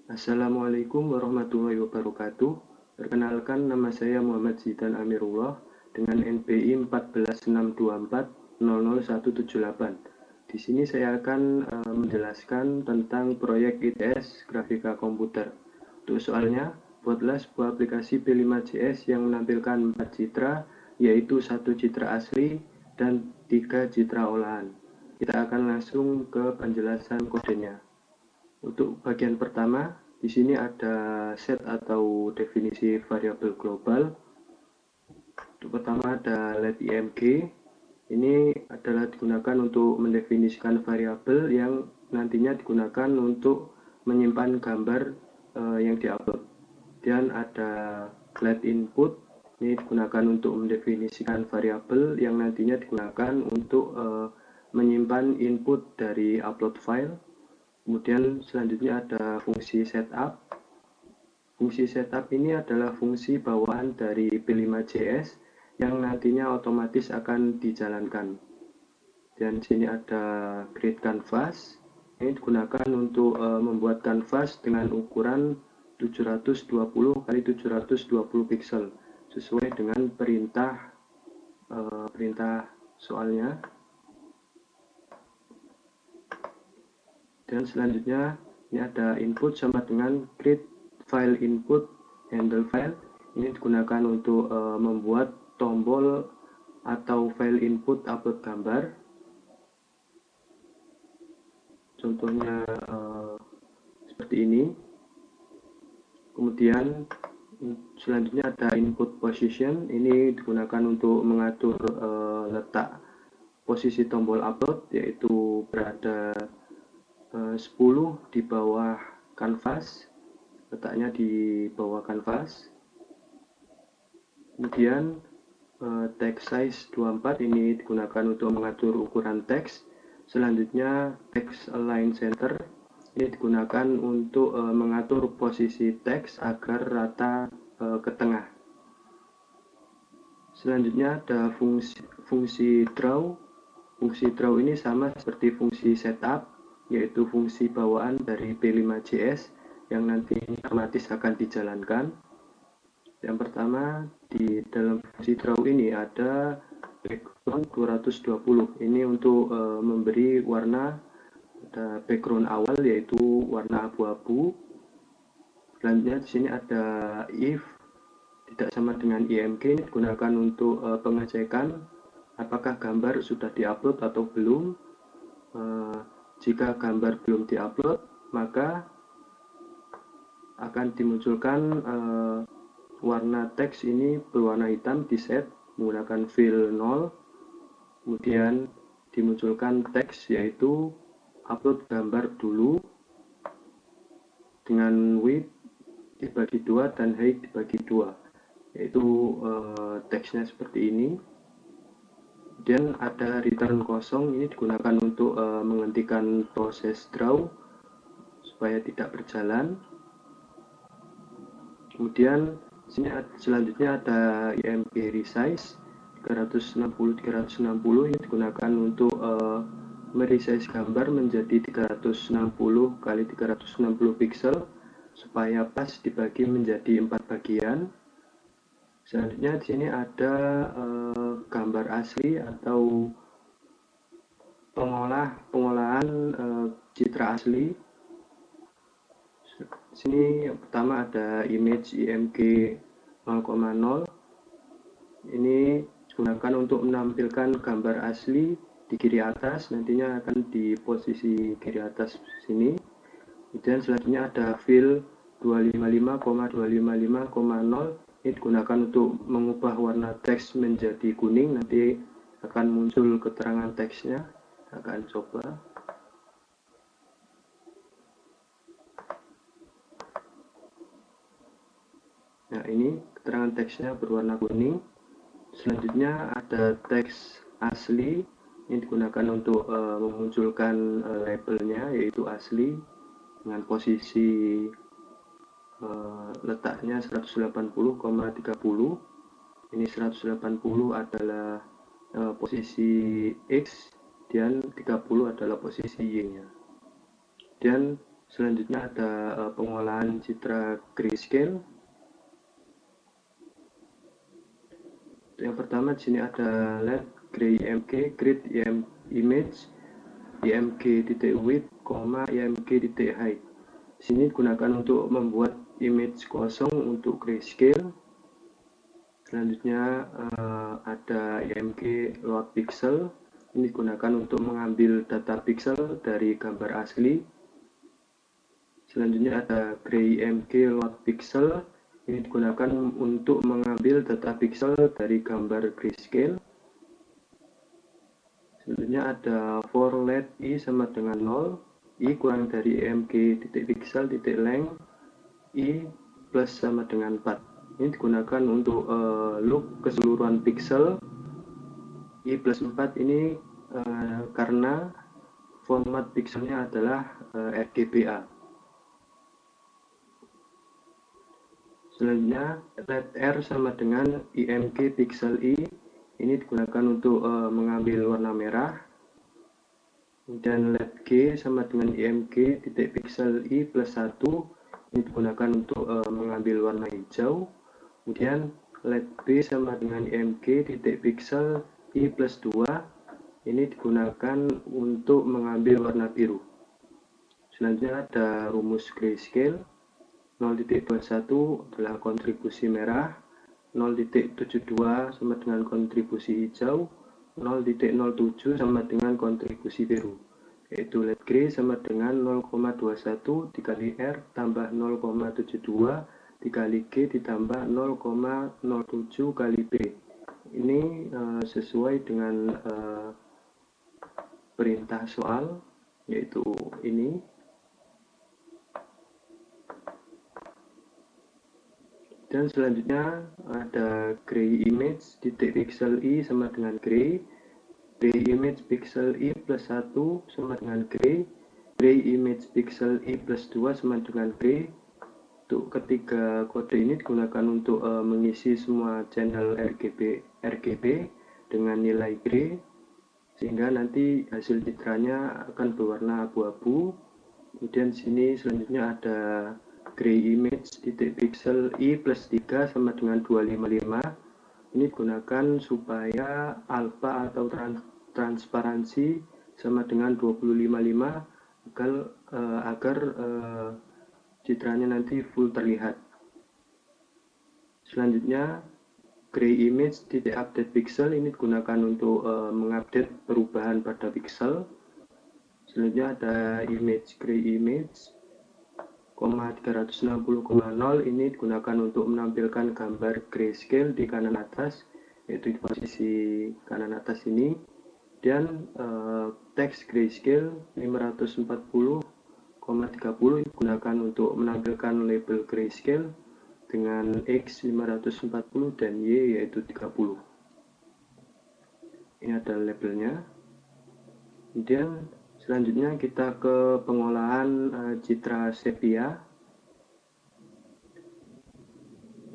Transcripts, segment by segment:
Assalamualaikum warahmatullahi wabarakatuh. Perkenalkan, nama saya Muhammad Zidan Amirullah dengan NPI 1462400178. Di sini saya akan menjelaskan tentang proyek ITS Grafika Komputer. Untuk soalnya, buatlah sebuah aplikasi P5JS yang menampilkan 4 citra, yaitu 1 citra asli dan 3 citra olahan. Kita akan langsung ke penjelasan kodenya. Untuk bagian pertama, di sini ada set atau definisi variabel global. Untuk pertama ada let.img. Ini adalah digunakan untuk mendefinisikan variabel yang nantinya digunakan untuk menyimpan gambar yang diupload. Dan ada let.input. Ini digunakan untuk mendefinisikan variabel yang nantinya digunakan untuk menyimpan input dari upload file. Kemudian selanjutnya ada fungsi setup. Fungsi setup ini adalah fungsi bawaan dari P5JS yang nantinya otomatis akan dijalankan. Dan sini ada create canvas. Ini digunakan untuk membuat kanvas dengan ukuran 720 x 720 pixel sesuai dengan perintah soalnya. Dan selanjutnya ini ada input sama dengan create file input handle file. Ini digunakan untuk membuat tombol atau file input upload gambar. Contohnya seperti ini. Kemudian selanjutnya ada input position. Ini digunakan untuk mengatur letak posisi tombol upload, yaitu berada 10 di bawah kanvas, letaknya di bawah kanvas. Kemudian text size 24 ini digunakan untuk mengatur ukuran teks. Selanjutnya text align center ini digunakan untuk mengatur posisi teks agar rata ke tengah. Selanjutnya ada fungsi draw. Fungsi draw ini sama seperti fungsi setup, yaitu fungsi bawaan dari P5JS yang nanti otomatis akan dijalankan. Yang pertama, di dalam fungsi draw ini ada background 220. Ini untuk memberi warna pada background awal, yaitu warna abu-abu. Selanjutnya di sini ada if tidak sama dengan img. Ini digunakan untuk pengecekan apakah gambar sudah diupload atau belum. Jika gambar belum diupload, maka akan dimunculkan warna teks ini berwarna hitam di set menggunakan fill 0. Kemudian dimunculkan teks yaitu upload gambar dulu dengan width dibagi 2 dan height dibagi 2, yaitu teksnya seperti ini. Kemudian ada return kosong. Ini digunakan untuk menghentikan proses draw supaya tidak berjalan. Kemudian selanjutnya ada img resize 360 ini digunakan untuk meresize gambar menjadi 360 x 360 pixel supaya pas dibagi menjadi 4 bagian. Selanjutnya di sini ada gambar asli atau pengolahan citra asli. Sini yang pertama ada image img 0,0. Ini digunakan untuk menampilkan gambar asli di kiri atas, nantinya akan di posisi kiri atas sini. Kemudian selanjutnya ada fill 255,255,0. Ini digunakan untuk mengubah warna teks menjadi kuning, nanti akan muncul keterangan teksnya. Akan coba. Nah, ini keterangan teksnya berwarna kuning. Selanjutnya ada teks asli. Ini digunakan untuk memunculkan labelnya, yaitu asli dengan posisi letaknya 180,30. Ini 180 adalah posisi X dan 30 adalah posisi Y-nya. Dan Selanjutnya ada pengolahan citra grayscale. Yang pertama di sini ada LED gray img grid image img.width, img.height. Di sini digunakan untuk membuat image kosong untuk grayscale. Selanjutnya ada img load pixel. Ini digunakan untuk mengambil data pixel dari gambar asli. Selanjutnya ada gray img load pixel. Ini digunakan untuk mengambil data pixel dari gambar grayscale. Selanjutnya ada for let i sama dengan 0, i kurang dari img.pixel.length, i plus sama dengan 4. Ini digunakan untuk loop keseluruhan pixel. I plus 4 ini karena format pixelnya adalah RGBA. Selanjutnya let r sama dengan img pixel i, ini digunakan untuk mengambil warna merah. Dan let g sama dengan img.pixel i plus 1, ini digunakan untuk mengambil warna hijau. Kemudian let b sama dengan img.pixel i plus 2, ini digunakan untuk mengambil warna biru. Selanjutnya ada rumus grayscale. 0.21 adalah kontribusi merah, 0.72 sama dengan kontribusi hijau, 0.07 sama dengan kontribusi biru, yaitu let gray sama dengan 0,21 dikali R tambah 0,72 dikali G ditambah 0,07 kali B. Ini sesuai dengan perintah soal, yaitu ini. Dan selanjutnya ada gray image titik pixel i sama dengan gray image pixel i plus 1 sama dengan gray image pixel i plus 2 sama dengan gray. Untuk ketiga kode ini digunakan untuk mengisi semua channel RGB dengan nilai gray, sehingga nanti hasil citranya akan berwarna abu-abu. Kemudian sini selanjutnya ada gray image titik pixel i plus 3 sama dengan 255. Ini digunakan supaya alpha atau transparansi sama dengan 255 agar citranya nanti full terlihat. Selanjutnya gray image titik update pixel, ini digunakan untuk mengupdate perubahan pada pixel. Selanjutnya ada image gray image 360,0, ini digunakan untuk menampilkan gambar grayscale di kanan atas, yaitu di posisi kanan atas ini. Dan teks grayscale 540,30 digunakan untuk menampilkan label grayscale dengan X 540 dan Y yaitu 30. Ini ada labelnya. Kemudian selanjutnya kita ke pengolahan citra sepia.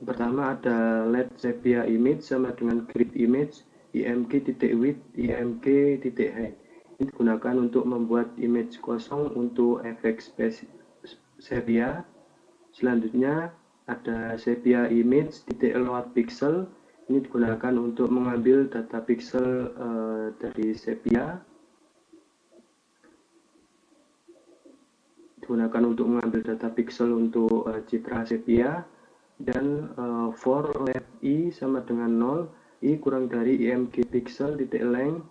Pertama ada LED sepia image sama dengan grid image img.width img.height. Ini digunakan untuk membuat image kosong untuk efek sepia. Selanjutnya ada sepia image load pixel. Ini digunakan untuk mengambil data pixel dari sepia. Digunakan untuk mengambil data pixel untuk citra sepia. Dan for let i sama dengan 0, i kurang dari img pixel titik length,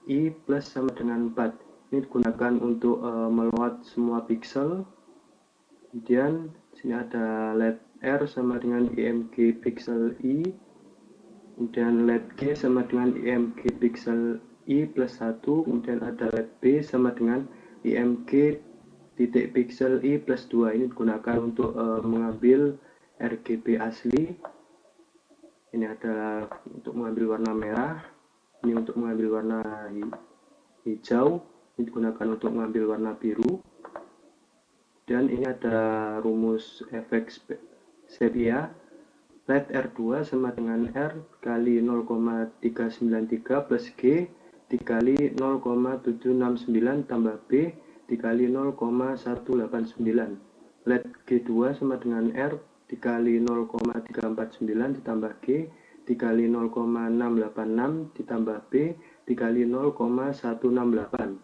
i plus sama dengan 4. Ini digunakan untuk meload semua pixel. Kemudian sini ada let r sama dengan img pixel i, kemudian let g sama dengan img pixel i plus 1, kemudian ada let b sama dengan img titik pixel i plus 2. Ini digunakan untuk mengambil RGB asli. Ini adalah untuk mengambil warna merah, ini untuk mengambil warna hijau, ini digunakan untuk mengambil warna biru. Dan ini ada rumus efek sepia. Let R2 sama dengan R kali 0,393 plus G dikali 0,769 tambah B dikali 0,189. Let G2 sama dengan R dikali 0,349 ditambah G dikali 0,686 ditambah B dikali 0,168.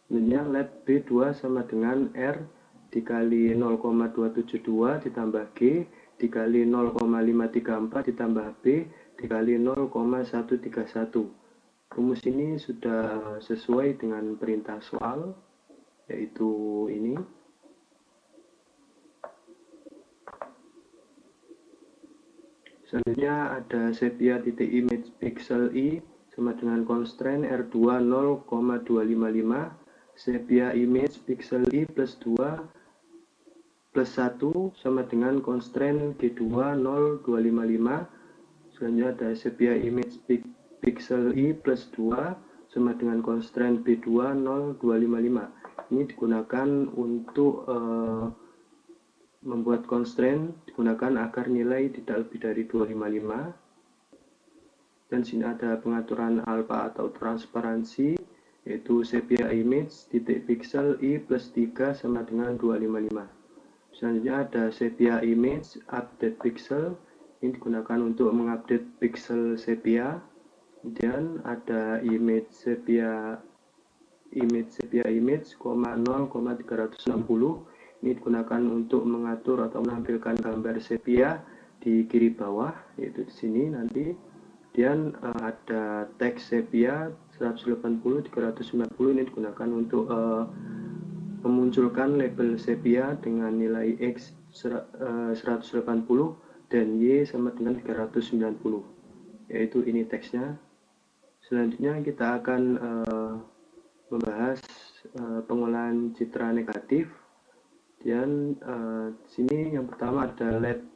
Selanjutnya let B2 sama dengan R dikali 0,272 ditambah G dikali 0,534 ditambah B dikali 0,131. Rumus ini sudah sesuai dengan perintah soal, yaitu ini. Selanjutnya ada sepia titik image pixel I sama dengan constraint R2 0,255, sepia image pixel I plus 2 plus 1 sama dengan constraint G2 0,255. Selanjutnya ada sepia image pixel I plus 2 sama dengan constraint B2 0,255. Ini digunakan untuk membuat constraint, digunakan agar nilai tidak lebih dari 255. Dan sini ada pengaturan alpha atau transparansi, yaitu sepia image titik pixel I plus 3 sama dengan 255. Selanjutnya ada sepia image update pixel, ini digunakan untuk mengupdate pixel sepia. Kemudian ada image sepia image 0,360, ini digunakan untuk mengatur atau menampilkan gambar sepia di kiri bawah, yaitu di sini nanti. Kemudian ada teks sepia 180 390, ini digunakan untuk memunculkan label sepia dengan nilai X 180 dan Y sama dengan 390, yaitu ini teksnya. Selanjutnya kita akan membahas pengolahan citra negatif. Dan sini yang pertama ada let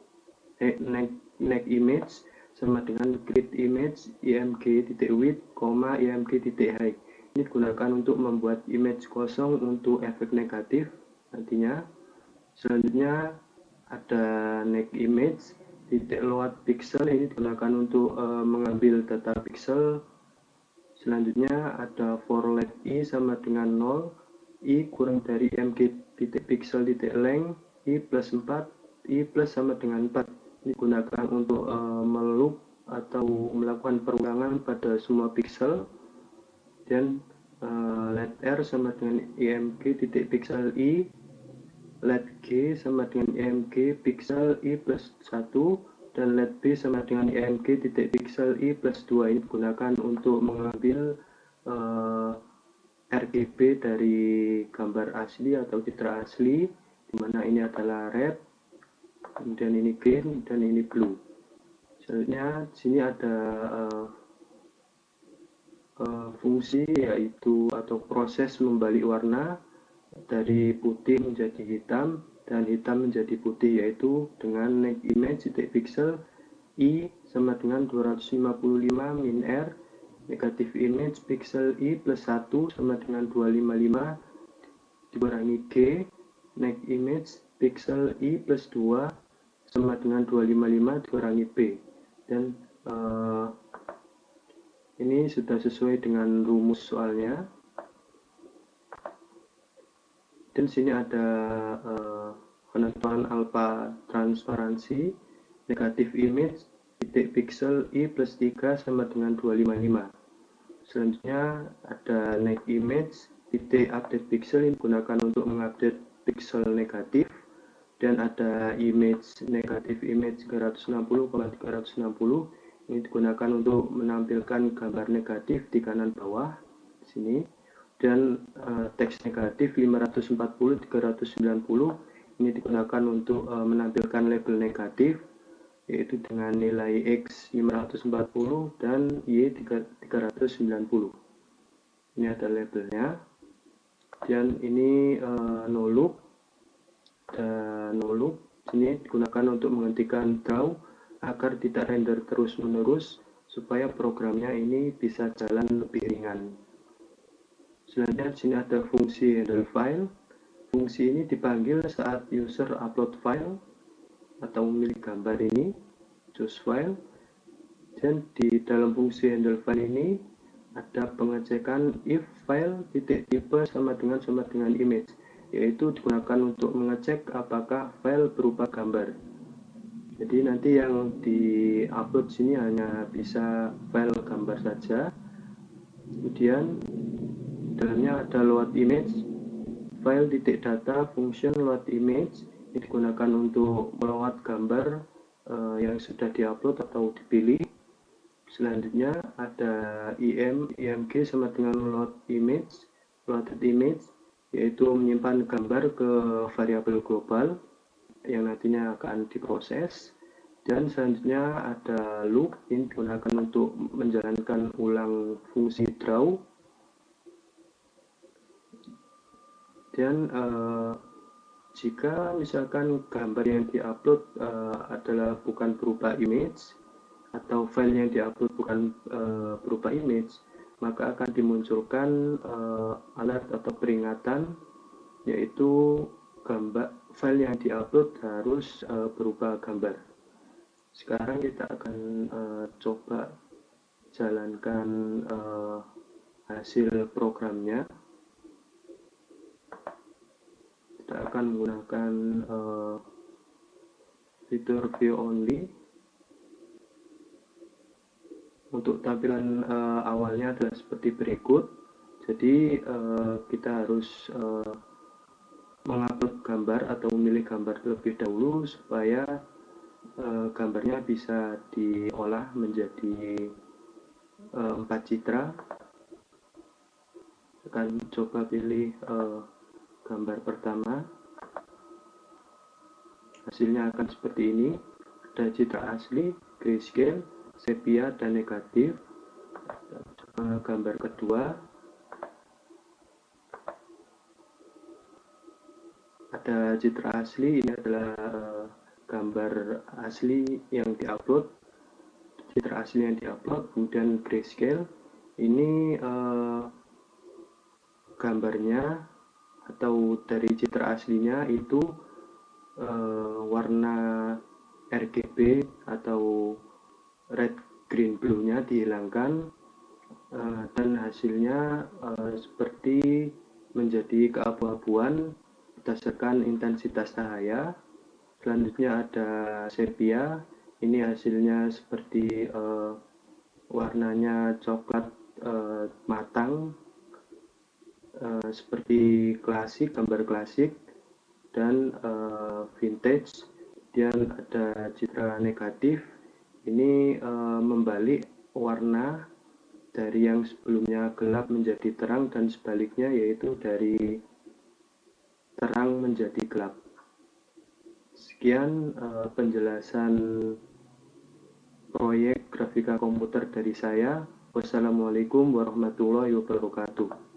neck image sama dengan grid image img.width, img.height. Ini digunakan untuk membuat image kosong untuk efek negatif nantinya. Selanjutnya ada neck image load pixel, ini digunakan untuk mengambil data pixel. Selanjutnya ada for let I sama dengan 0, I kurang dari mg.pixel.length, I plus 4, I plus sama dengan 4. Ini digunakan untuk meloop atau melakukan perulangan pada semua pixel. Dan let R sama dengan img.pixel I, let G sama dengan img pixel I plus 1, dan let B sama dengan img.pixel I plus 2. Ini digunakan untuk mengambil RGB dari gambar asli atau citra asli, dimana ini adalah red, kemudian ini green, dan ini blue. Selanjutnya di sini ada fungsi, yaitu atau proses membalik warna dari putih menjadi hitam dan hitam menjadi putih, yaitu dengan neck image pixel I sama dengan 255 min R, negatif image pixel I plus 1 sama dengan 255 dikurangi G, neck image pixel I plus 2 sama dengan 255 dikurangi B. Dan ini sudah sesuai dengan rumus soalnya. Dan sini ada penentuan alpha transparansi, negatif image titik pixel I plus 3 sama dengan 255. Selanjutnya ada neck image titik update pixel, ini digunakan untuk mengupdate pixel negatif. Dan ada image negatif image 360,360, ini digunakan untuk menampilkan gambar negatif di kanan bawah di sini. Dan teks negatif 540 390, ini digunakan untuk menampilkan label negatif, yaitu dengan nilai X 540 dan Y 390. Ini ada labelnya. Dan ini no loop. Dan no loop ini digunakan untuk menghentikan draw agar tidak render terus menerus, supaya programnya ini bisa jalan lebih ringan. Selanjutnya di sini ada fungsi handle file. Fungsi ini dipanggil saat user upload file atau memilih gambar ini, choose file. Dan di dalam fungsi handle file ini ada pengecekan if file titik tipe sama dengan image, yaitu digunakan untuk mengecek apakah file berupa gambar. Jadi nanti yang di-upload sini hanya bisa file gambar saja. Kemudian dalamnya ada load image, file titik data function load image, ini digunakan untuk meload gambar yang sudah diupload atau dipilih. Selanjutnya ada img sama dengan loaded image, yaitu menyimpan gambar ke variabel global yang nantinya akan diproses. Dan selanjutnya ada loop, ini digunakan untuk menjalankan ulang fungsi draw. Dan jika misalkan gambar yang diupload adalah bukan berupa image, atau file yang diupload bukan berupa image, maka akan dimunculkan alert atau peringatan, yaitu file yang diupload harus berupa gambar. Sekarang kita akan coba jalankan hasil programnya. Kita akan menggunakan fitur view only. Untuk tampilan awalnya adalah seperti berikut. Jadi kita harus mengupload gambar atau memilih gambar terlebih dahulu supaya gambarnya bisa diolah menjadi 4 citra. Akan coba pilih gambar pertama. Hasilnya akan seperti ini. Ada citra asli, grayscale, sepia, dan negatif. Gambar kedua, ada citra asli, ini adalah gambar asli yang diupload, citra asli yang diupload. Kemudian grayscale, ini gambarnya atau dari citra aslinya itu warna RGB atau red, green, blue-nya dihilangkan, dan hasilnya seperti menjadi keabu-abuan berdasarkan intensitas cahaya. Selanjutnya ada sepia, ini hasilnya seperti warnanya coklat matang, seperti klasik, gambar klasik, dan vintage. Dan ada citra negatif, ini membalik warna dari yang sebelumnya gelap menjadi terang dan sebaliknya, yaitu dari terang menjadi gelap. Sekian penjelasan proyek grafika komputer dari saya. Wassalamualaikum warahmatullahi wabarakatuh.